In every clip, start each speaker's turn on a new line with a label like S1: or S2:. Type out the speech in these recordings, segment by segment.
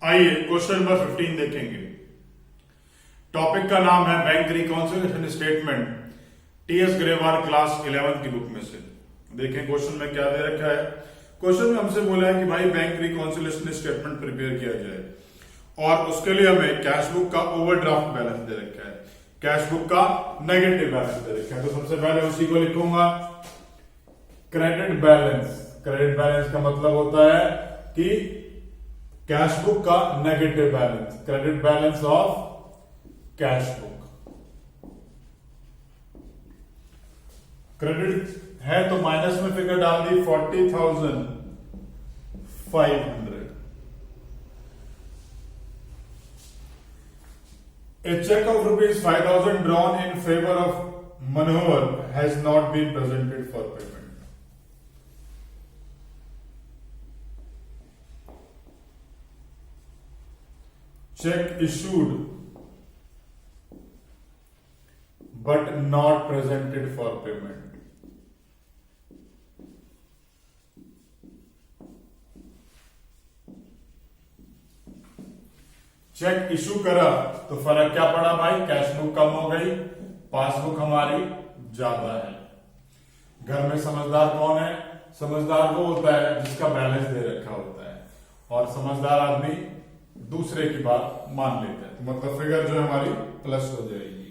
S1: आइए question number 15 देखेंगे। Topic का नाम है bank reconciliation statement, TS Grewal class 11 की बुक में से। देखें क्वेश्चन में क्या दे रखा है। क्वेश्चन में हमसे बोला है कि भाई बैंक रिकॉन्सिलिएशन स्टेटमेंट प्रिपेयर किया जाए और उसके लिए हमें कैश बुक का ओवरड्राफ्ट बैलेंस दे रखा है, कैश बुक का नेगेटिव बैलेंस दे रखा है। तो सबसे पहले उसी को लिखूंगा क्रेडिट बैलेंस। क्रेडिट बैलेंस का मतलब होता है कि कैश बुक का negative balance, credit balance of cash book. Credit है तो माइनस में फिगर डाल दी 40,500। A check of rupees 5,000 drawn in favor of Manohar has not been presented for payment. Check issued but not presented for payment. Cheque issue करा तो फर्क क्या पड़ा भाई, कैश बुक कम हो गई, पासबुक हमारी ज्यादा है। घर में समझदार कौन है? समझदार वो होता है जिसका बैलेंस दे रखा होता है, और समझदार आदमी दूसरे की बात मान लेता है। तो मतलब फिगर जो है हमारी प्लस हो जाएगी।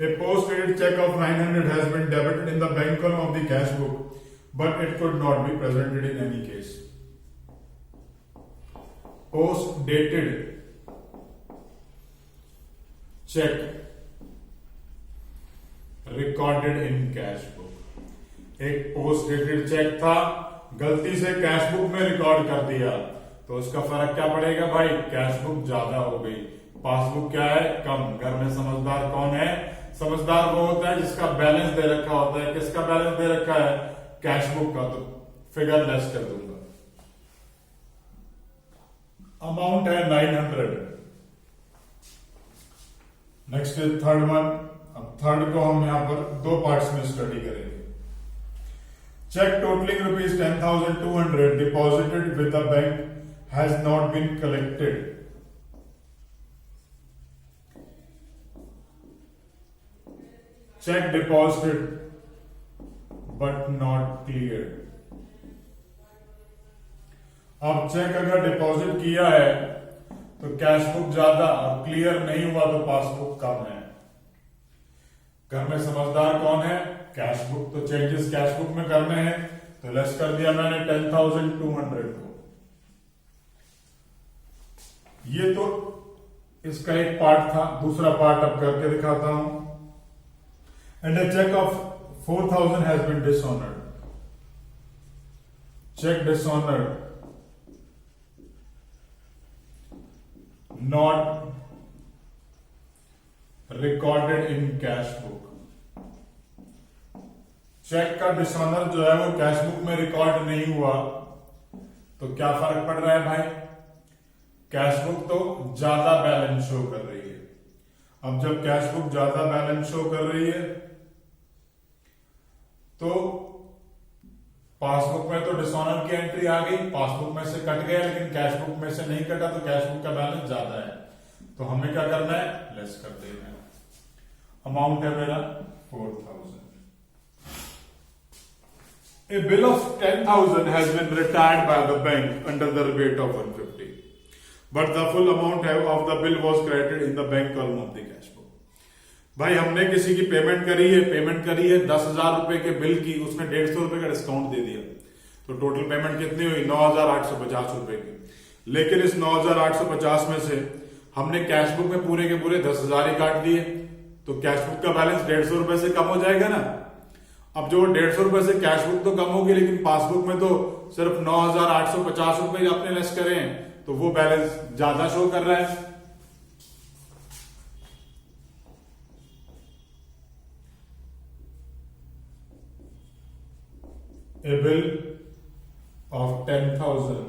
S1: A post-credit check of 900 has been debited in the bank column of the cash book, but it could not be presented in any case. Post-dated check recorded in cash book. एक post dated cheque था, गलती से cash book में record कर दिया, तो उसका फर्क क्या पड़ेगा भाई, कैश बुक ज्यादा हो गई, पासबुक क्या है, कम। घर में समझदार कौन है? समझदार वो होता है जिसका बैलेंस दे रखा होता है। किसका बैलेंस दे रखा है? कैश बुक का। तो फिगर लेस कर दूंगा। अमाउंट है 900। Next third one. अब थर्ड को हम यहां पर दो पार्ट्स में स्टडी करेंगे। Check totaling rupees 10,200 deposited with the bank has not been collected. Check deposited but not cleared. अब चेक अगर डिपॉजिट किया है तो कैश बुक ज्यादा और क्लियर नहीं हुआ तो पासबुक कम है। घर में समझदार कौन है? Cash book. तो चेंजेस कैश बुक में करने हैं तो लेस कर दिया मैंने 10,200 को। ये तो इसका एक पार्ट था, दूसरा पार्ट अब करके दिखाता हूं। And a cheque of 4,000 has been dishonoured. Cheque dishonoured, not recorded in cash book. Cheque का डिसऑनर जो है वो कैश बुक में रिकॉर्ड नहीं हुआ तो क्या फर्क पड़ रहा है भाई, कैश बुक तो ज्यादा बैलेंस शो कर रही है। अब जब कैश बुक ज्यादा बैलेंस शो कर रही है तो पासबुक में तो डिसऑनर की एंट्री आ गई, पासबुक में से कट गया, लेकिन कैश बुक में से नहीं कटा तो कैश बुक का बैलेंस ज्यादा है। तो हमें क्या करना है, लेस कर देना है। अमाउंट है मेरा 4,000। A bill of 10,000 has been retired by the bank under the rebate of 150, but the full amount of the bill was credited in the bank column of the cash book. भाई हमने किसी की payment करी है 10,000 रुपए के bill की, उसने 150 रुपए का डिस्काउंट दे दिया, तो टोटल पेमेंट कितनी हुई, 9,850 रुपए की। लेकिन इस 9,850 में से हमने कैश बुक में पूरे के पूरे 10,000 ही काट दिए, तो कैश बुक का बैलेंस 150 रुपए से कम हो जाएगा ना। अब जो 150 रुपए से कैश बुक तो कम होगी, लेकिन पासबुक में तो सिर्फ 9,850 रुपए आपने लेस करे हैं, तो वो बैलेंस ज्यादा शो कर रहा है। A bill of 10,000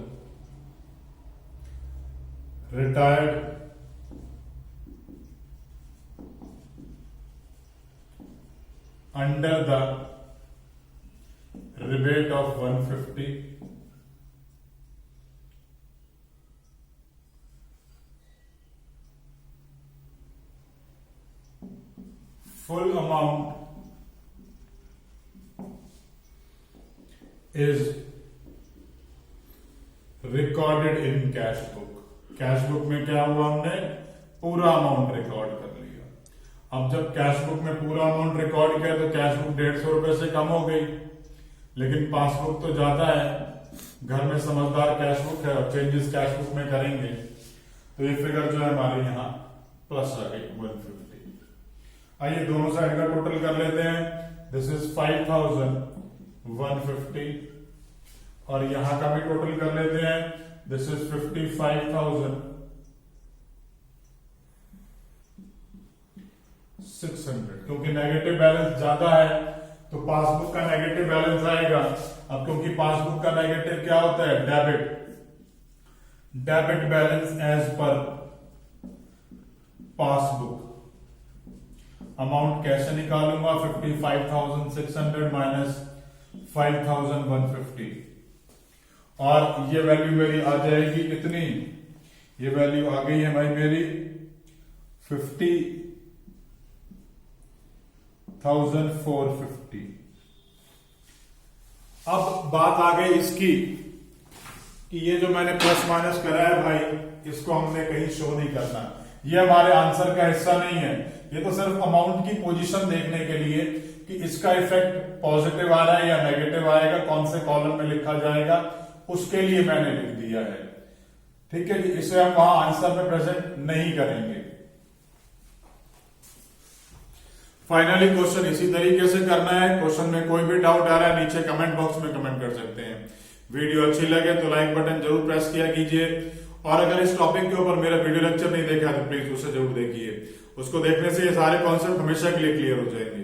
S1: retired under the rebate of 150, full amount is recorded in cash book. Cash book में क्या हुआ, हमने पूरा अमाउंट रिकॉर्ड कर लिया। अब जब कैश बुक में पूरा अमाउंट रिकॉर्ड किया तो कैश बुक 150 रुपए से कम हो गई, लेकिन पासबुक तो ज्यादा है। घर में समझदार कैश बुक है और चेंजेस कैश बुक में करेंगे तो ये फिगर जो है हमारे यहाँ प्लस आ गई 150। आइए दोनों साइड का टोटल कर लेते हैं। दिस इज 5150 और यहां का भी टोटल कर लेते हैं। This is 55,600। क्योंकि नेगेटिव बैलेंस ज्यादा है तो पासबुक का नेगेटिव बैलेंस आएगा। अब क्योंकि पासबुक का नेगेटिव क्या होता है, debit balance as per passbook. Amount कैसे निकालूंगा, 55,600 माइनस 5,150 और ये वैल्यू मेरी आ जाएगी कितनी, ये वैल्यू आ गई है भाई मेरी 50,450। अब बात आ गई इसकी कि ये जो मैंने प्लस माइनस करा है भाई, इसको हमने कहीं शो नहीं करना, ये हमारे आंसर का हिस्सा नहीं है। ये तो सिर्फ अमाउंट की पोजीशन देखने के लिए कि इसका इफेक्ट पॉजिटिव आ रहा है या नेगेटिव आएगा, कौन से कॉलम में लिखा जाएगा, उसके लिए मैंने लिख दिया है। ठीक है जी, इसे हम वहां आंसर में प्रेजेंट नहीं करेंगे। फाइनली क्वेश्चन इसी तरीके से करना है। क्वेश्चन में कोई भी डाउट आ रहा है नीचे कमेंट बॉक्स में कमेंट कर सकते हैं। वीडियो अच्छी लगे तो लाइक बटन जरूर प्रेस किया कीजिए और अगर इस टॉपिक के ऊपर मेरा वीडियो लेक्चर नहीं देखा तो प्लीज उसे जरूर देखिए। उसको देखने से ये सारे कॉन्सेप्ट हमेशा के लिए क्लियर हो जाएंगे।